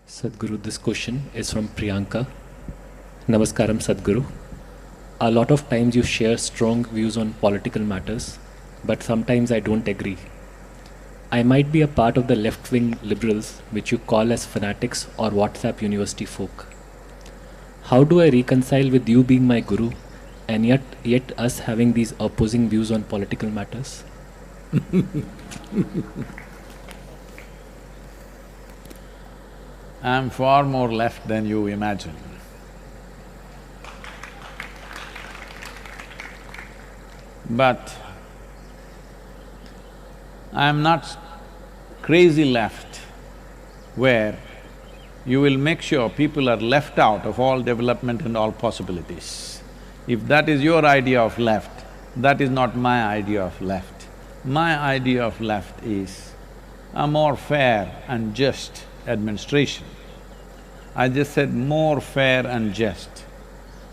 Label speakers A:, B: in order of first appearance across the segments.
A: Sadhguru, this question is from Priyanka. Namaskaram, Sadhguru. A lot of times you share strong views on political matters, but sometimes I don't agree. I might be a part of the left-wing liberals, which you call as fanatics or WhatsApp university folk. How do I reconcile with you being my guru and yet us having these opposing views on political matters?
B: I'm far more left than you imagine. But I'm not crazy left where you will make sure people are left out of all development and all possibilities. If that is your idea of left, that is not my idea of left. My idea of left is a more fair and just administration. I just said more fair and just.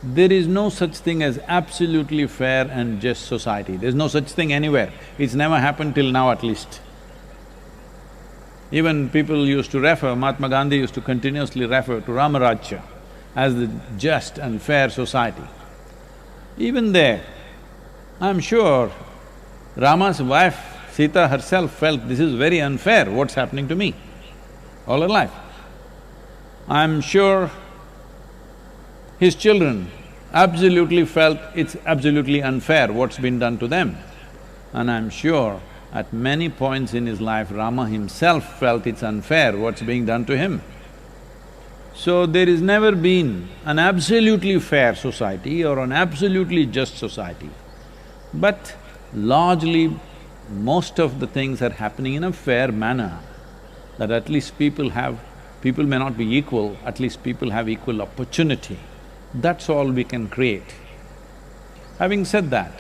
B: There is no such thing as absolutely fair and just society. There's no such thing anywhere. It's never happened till now at least. Even people used to refer, Mahatma Gandhi used to continuously refer to Ramarajya as the just and fair society. Even there, I'm sure Rama's wife, Sita herself felt this is very unfair, what's happening to me all her life. I'm sure his children absolutely felt it's absolutely unfair what's been done to them. And I'm sure at many points in his life, Rama himself felt it's unfair what's being done to him. So there has never been an absolutely fair society or an absolutely just society. But largely, most of the things are happening in a fair manner, that at least people may not be equal, at least people have equal opportunity. That's all we can create. Having said that,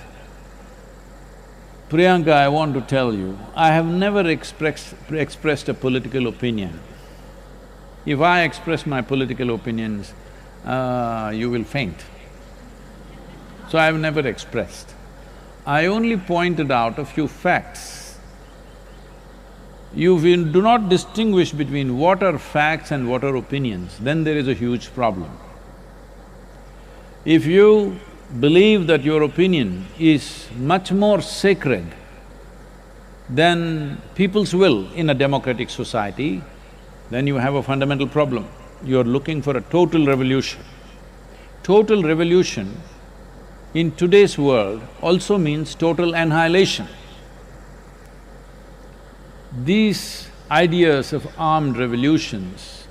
B: Priyanka, I want to tell you, I have never expressed a political opinion. If I express my political opinions, you will faint. So I have never expressed. I only pointed out a few facts. If you do not distinguish between what are facts and what are opinions, then there is a huge problem. If you believe that your opinion is much more sacred than people's will in a democratic society, then you have a fundamental problem. You're looking for a total revolution. Total revolution in today's world also means total annihilation. These ideas of armed revolutions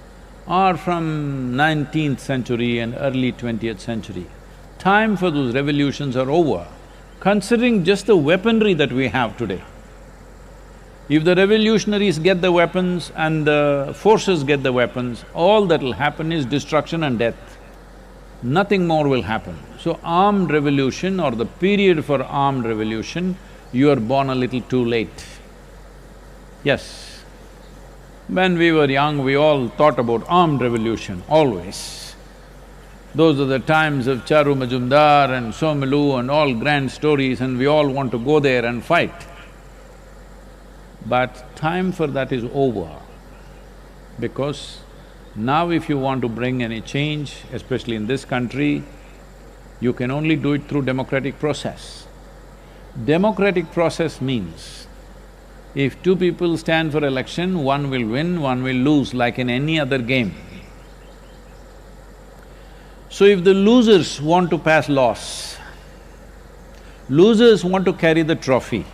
B: are from 19th century and early 20th century. Time for those revolutions are over, considering just the weaponry that we have today. If the revolutionaries get the weapons and the forces get the weapons, all that'll happen is destruction and death. Nothing more will happen. So armed revolution or the period for armed revolution, you are born a little too late. Yes, when we were young, we all thought about armed revolution, always. Those are the times of Charu Majumdar and Somalu and all grand stories, and we all want to go there and fight. But time for that is over, because now if you want to bring any change, especially in this country, you can only do it through democratic process. Democratic process means, if two people stand for election, one will win, one will lose, like in any other game. So if the losers want to pass laws, losers want to carry the trophy,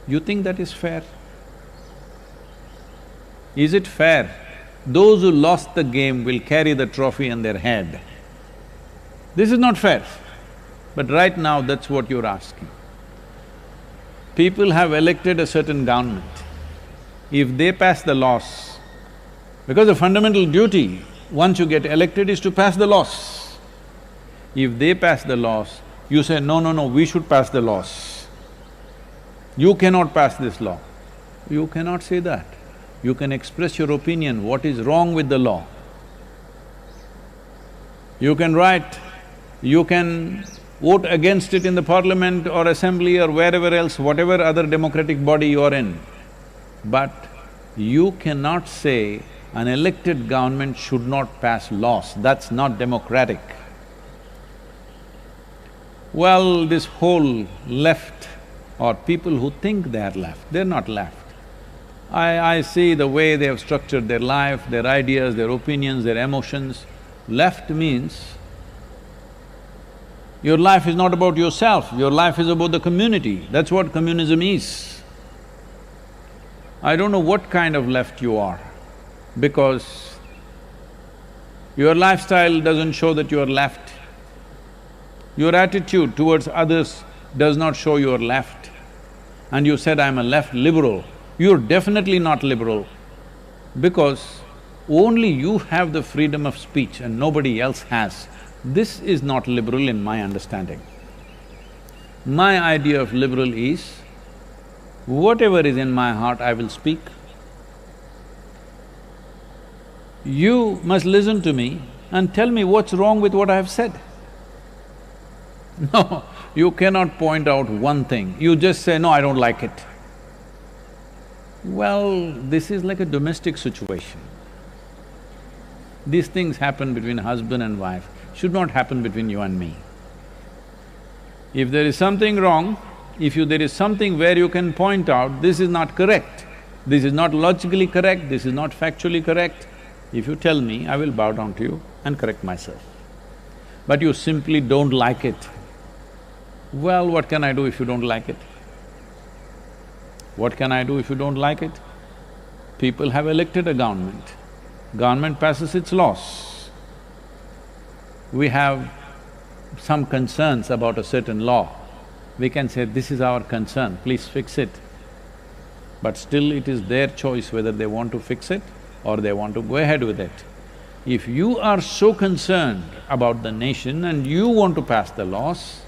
B: you think that is fair? Is it fair? Those who lost the game will carry the trophy on their head. This is not fair. But right now, that's what you're asking. People have elected a certain government. If they pass the laws, because the fundamental duty, once you get elected, is to pass the laws. If they pass the laws, you say, no, we should pass the laws. You cannot pass this law. You cannot say that. You can express your opinion, what is wrong with the law. You can write, you can vote against it in the parliament or assembly or wherever else, whatever other democratic body you are in. But you cannot say An elected government should not pass laws, that's not democratic. Well, this whole left or people who think they are left, they're not left. I see the way they have structured their life, their ideas, their opinions, their emotions. Left means your life is not about yourself, your life is about the community. That's what communism is. I don't know what kind of left you are, because your lifestyle doesn't show that you are left. Your attitude towards others does not show you are left. And you said, I'm a left liberal. You're definitely not liberal, because only you have the freedom of speech and nobody else has. This is not liberal in my understanding. My idea of liberal is, whatever is in my heart, I will speak. You must listen to me and tell me what's wrong with what I have said. No, you cannot point out one thing, you just say, no, I don't like it. Well, this is like a domestic situation. These things happen between husband and wife, should not happen between you and me. If there is something wrong, there is something where you can point out, this is not correct, this is not logically correct, this is not factually correct, if you tell me, I will bow down to you and correct myself. But you simply don't like it. Well, what can I do if you don't like it? What can I do if you don't like it? People have elected a government passes its laws. We have some concerns about a certain law, we can say, this is our concern, please fix it. But still it is their choice whether they want to fix it or they want to go ahead with it. If you are so concerned about the nation and you want to pass the laws,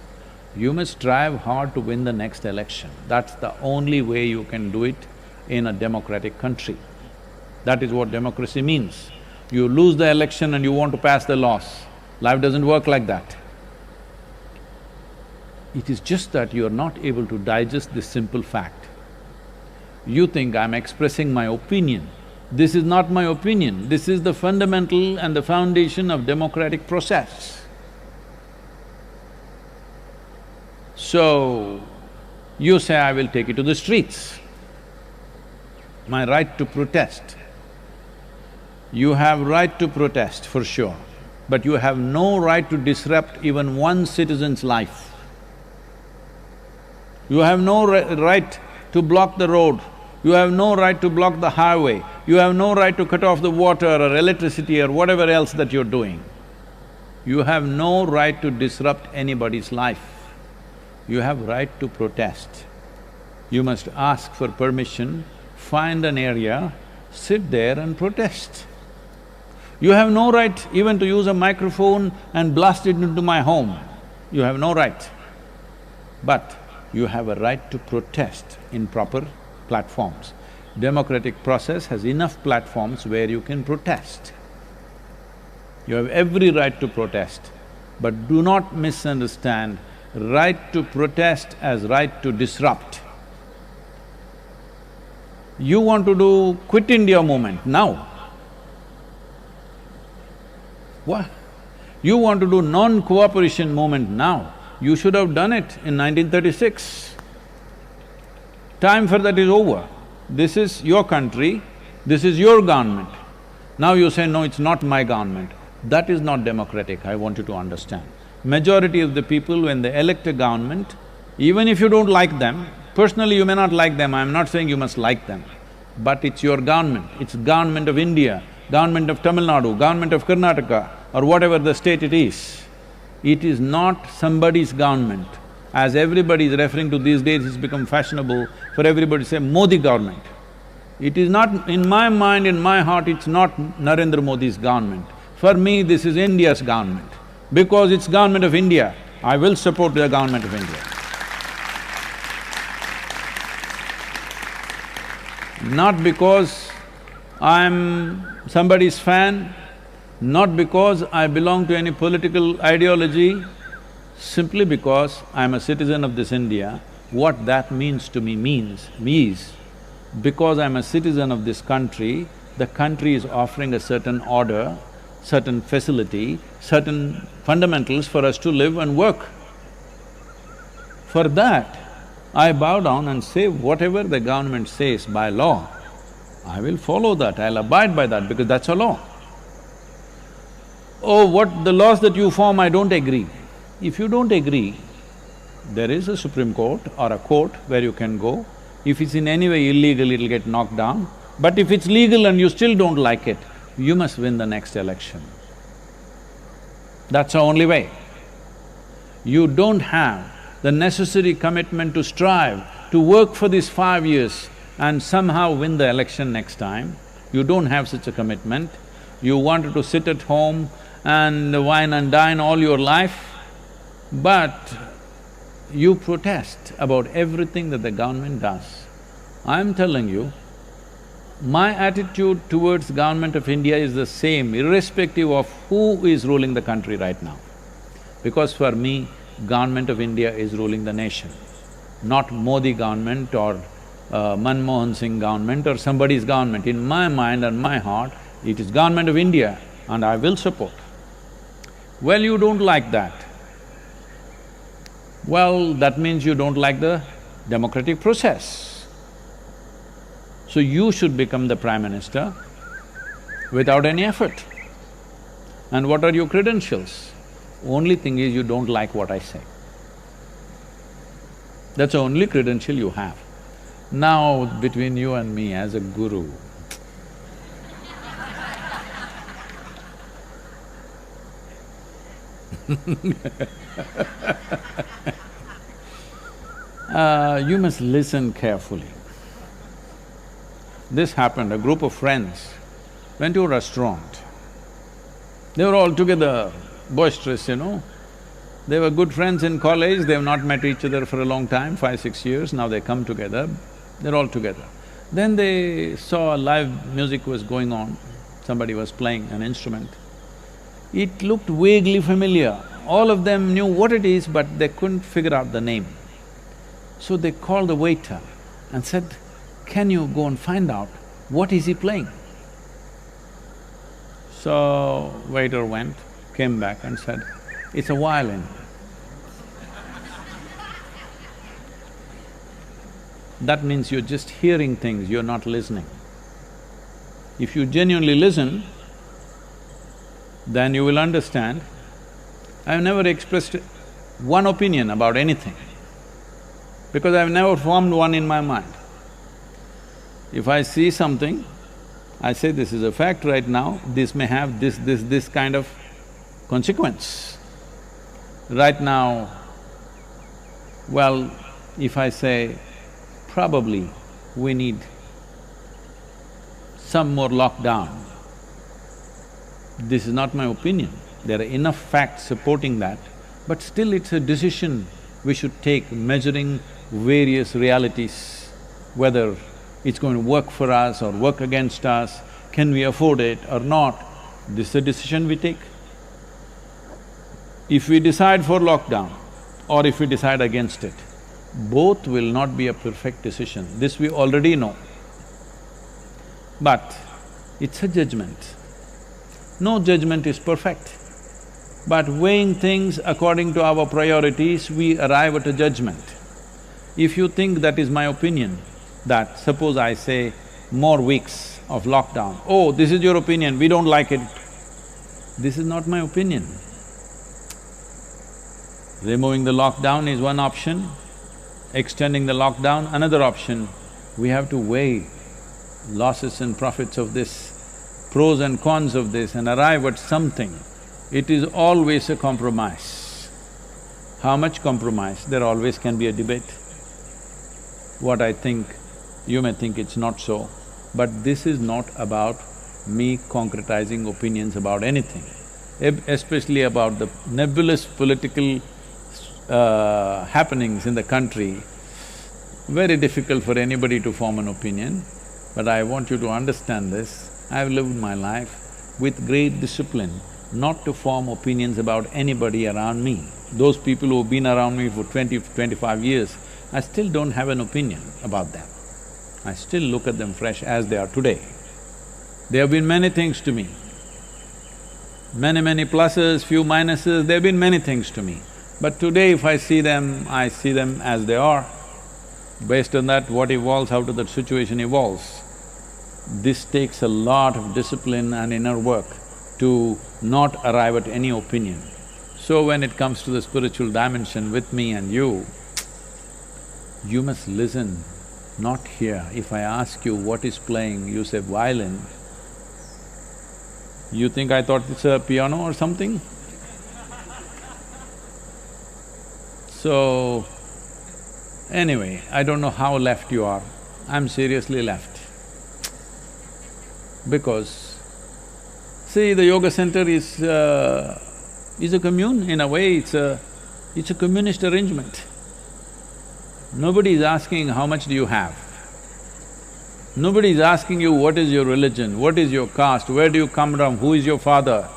B: you must strive hard to win the next election. That's the only way you can do it in a democratic country. That is what democracy means. You lose the election and you want to pass the laws. Life doesn't work like that. It is just that you are not able to digest this simple fact. You think, I'm expressing my opinion. This is not my opinion, this is the fundamental and the foundation of democratic process. So, you say, I will take it to the streets. My right to protest. You have right to protest for sure, but you have no right to disrupt even one citizen's life. You have no right to block the road, you have no right to block the highway, you have no right to cut off the water or electricity or whatever else that you're doing. You have no right to disrupt anybody's life. You have right to protest. You must ask for permission, find an area, sit there and protest. You have no right even to use a microphone and blast it into my home. You have no right. But you have a right to protest in proper platforms. Democratic process has enough platforms where you can protest. You have every right to protest, but do not misunderstand right to protest as right to disrupt. You want to do Quit India movement now. What? You want to do non-cooperation movement now. You should have done it in 1936. Time for that is over. This is your country, this is your government. Now you say, no, it's not my government. That is not democratic, I want you to understand. Majority of the people, when they elect a government, even if you don't like them, personally you may not like them, I'm not saying you must like them, but it's your government, it's government of India, government of Tamil Nadu, government of Karnataka, or whatever the state it is. It is not somebody's government. As everybody is referring to these days, it's become fashionable for everybody to say Modi government. It is not… in my mind, in my heart, it's not Narendra Modi's government. For me, this is India's government. Because it's government of India, I will support the government of India. Not because I'm somebody's fan, not because I belong to any political ideology, simply because I'm a citizen of this India. What that means to me is, because I'm a citizen of this country, the country is offering a certain order, certain facility, certain fundamentals for us to live and work. For that, I bow down and say whatever the government says by law, I will follow that, I'll abide by that because that's a law. Oh, what the laws that you form, I don't agree. If you don't agree, there is a Supreme Court or a court where you can go. If it's in any way illegal, it'll get knocked down. But if it's legal and you still don't like it, you must win the next election. That's the only way. You don't have the necessary commitment to strive, to work for these 5 years and somehow win the election next time. You don't have such a commitment. You wanted to sit at home and wine and dine all your life, but you protest about everything that the government does. I'm telling you, my attitude towards Government of India is the same, irrespective of who is ruling the country right now. Because for me, Government of India is ruling the nation, not Modi government or Manmohan Singh government or somebody's government. In my mind and my heart, it is Government of India and I will support. Well, you don't like that. Well, that means you don't like the democratic process. So you should become the Prime Minister without any effort. And what are your credentials? Only thing is you don't like what I say. That's the only credential you have. Now, between you and me as a guru, you must listen carefully. This happened, a group of friends went to a restaurant. They were all together, boisterous, you know. They were good friends in college, they've not met each other for a long time, 5-6 years, now they come together, they're all together. Then they saw live music was going on, somebody was playing an instrument. It looked vaguely familiar. All of them knew what it is, but they couldn't figure out the name. So they called the waiter and said, "Can you go and find out what is he playing?" So waiter went, came back and said, "It's a violin." That means you're just hearing things, you're not listening. If you genuinely listen, then you will understand. I've never expressed one opinion about anything, because I've never formed one in my mind. If I see something, I say this is a fact right now, this may have this kind of consequence. Right now, well, if I say, probably we need some more lockdown, this is not my opinion. There are enough facts supporting that, but still it's a decision we should take, measuring various realities, whether it's going to work for us or work against us, can we afford it or not, this is a decision we take. If we decide for lockdown or if we decide against it, both will not be a perfect decision, this we already know. But it's a judgment. No judgment is perfect, but weighing things according to our priorities, we arrive at a judgment. If you think that is my opinion, that suppose I say more weeks of lockdown, oh, this is your opinion, we don't like it. This is not my opinion. Removing the lockdown is one option, extending the lockdown another option. We have to weigh losses and profits of this, pros and cons of this and arrive at something. It is always a compromise. How much compromise? There always can be a debate. What I think, you may think it's not so, but this is not about me concretizing opinions about anything, especially about the nebulous political happenings in the country. Very difficult for anybody to form an opinion, but I want you to understand this. I've lived my life with great discipline, not to form opinions about anybody around me. Those people who've been around me for 20–25 years, I still don't have an opinion about them. I still look at them fresh as they are today. They have been many things to me. Many pluses, few minuses, they have been many things to me. But today if I see them as they are. Based on that, what evolves out of that situation evolves. This takes a lot of discipline and inner work to not arrive at any opinion. So when it comes to the spiritual dimension with me and you must listen, not hear. If I ask you what is playing, you say violin, you think I thought it's a piano or something? So, anyway, I don't know how left you are. I'm seriously left. Because, see, the yoga center is a commune, in a way it's a communist arrangement. Nobody is asking how much do you have. Nobody is asking you what is your religion, what is your caste, where do you come from, who is your father.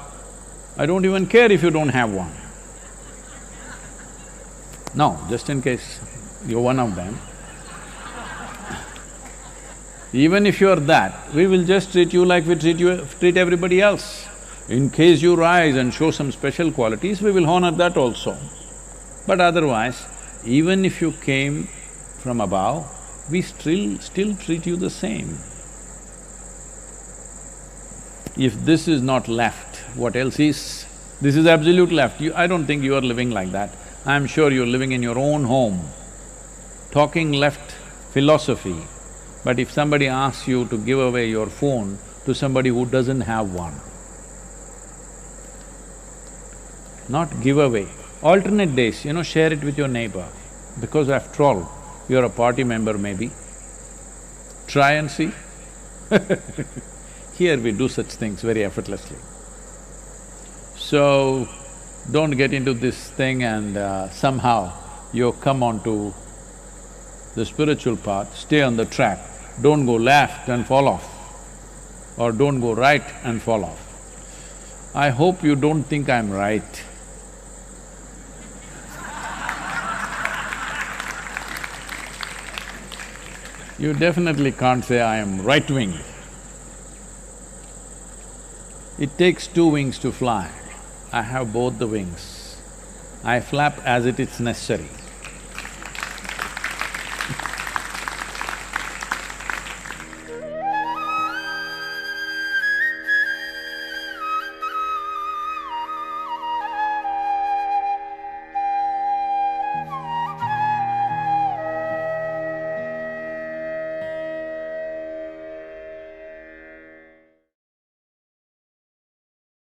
B: I don't even care if you don't have one. No, just in case you're one of them. Even if you're that, we will just treat you like we treat everybody else. In case you rise and show some special qualities, we will honor that also. But otherwise, even if you came from above, we still treat you the same. If this is not left, what else is? This is absolute left. I don't think you are living like that. I'm sure you're living in your own home, talking left philosophy. But if somebody asks you to give away your phone to somebody who doesn't have one, not give away, alternate days, share it with your neighbor. Because after all, you're a party member maybe. Try and see. Here we do such things very effortlessly. So, don't get into this thing and somehow you come onto the spiritual path, stay on the track. Don't go left and fall off, or don't go right and fall off. I hope you don't think I'm right. You definitely can't say I am right-wing. It takes two wings to fly. I have both the wings. I flap as it is necessary.